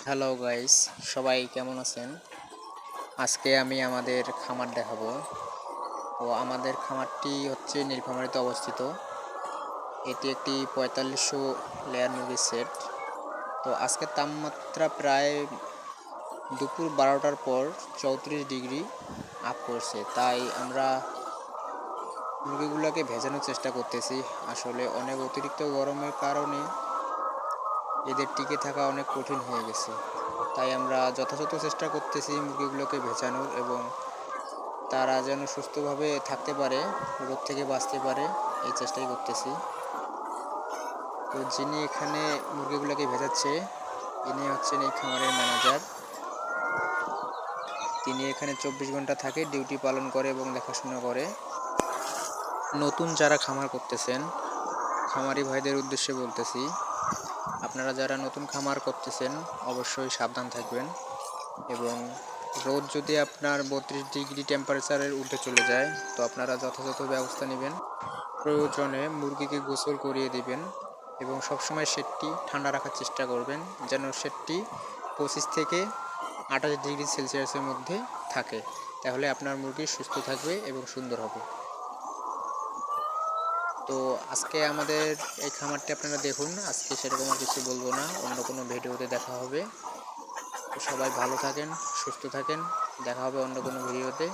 Hello guys, সবাই কেমন আছেন? আজকে আমি আমাদের খামার দেখাবো। তো আমাদের খামারটি হচ্ছে নীলফামারীতে অবস্থিত। এটি একটি ৪৫০০ লেয়ার মুরগির সেট। তো আজকের তাপমাত্রা প্রায় দুপুর ১২টার পর ৩৪ ডিগ্রি আপ করছে, তাই আমরা মুরগিগুলোকে ভেজানোর চেষ্টা করতেছি। আসলে অনেক অতিরিক্ত গরমের কারণে এদের টিকে থাকা অনেক কঠিন হয়ে গেছে, তাই আমরা যথাযথ চেষ্টা করতেছি মুরগিগুলোকে ভেজানোর এবং তারা যেন সুস্থভাবে থাকতে পারে, রোগ থেকে বাঁচতে পারে, এই চেষ্টাই করতেছি। তো যিনি এখানে মুরগিগুলোকে ভেজাচ্ছে, ইনি হচ্ছেন এই খামারের ম্যানেজার। তিনি এখানে ২৪ ঘন্টা থাকে, ডিউটি পালন করে এবং দেখাশোনা করে। নতুন যারা খামার করতেছেন, খামারি ভাইদের উদ্দেশ্যে বলতেছি, আপনারা যারা নতুন খামার করতেছেন অবশ্যই সাবধান থাকবেন এবং রোদ যদি আপনার ৩২ ডিগ্রি টেম্পারেচারের ঊর্ধ্বে চলে যায় তো আপনারা যথাযথ ব্যবস্থা নেবেন। প্রয়োজনে মুরগিকে গোসল করিয়ে দিবেন এবং সবসময় শেডটি ঠান্ডা রাখার চেষ্টা করবেন, যেন শেডটি ২৫ থেকে ২৮ ডিগ্রি সেলসিয়াসের মধ্যে থাকে। তাহলে আপনার মুরগি সুস্থ থাকবে এবং সুন্দর হবে। তো আজকে আমাদের এই খামারটি আপনারা দেখুন। আজকে সেরকম আর কিছু বলবো না, অন্য কোনো ভিডিওতে দেখা হবে। তো সবাই ভালো থাকেন, সুস্থ থাকেন, দেখা হবে অন্য কোনো ভিডিওতে।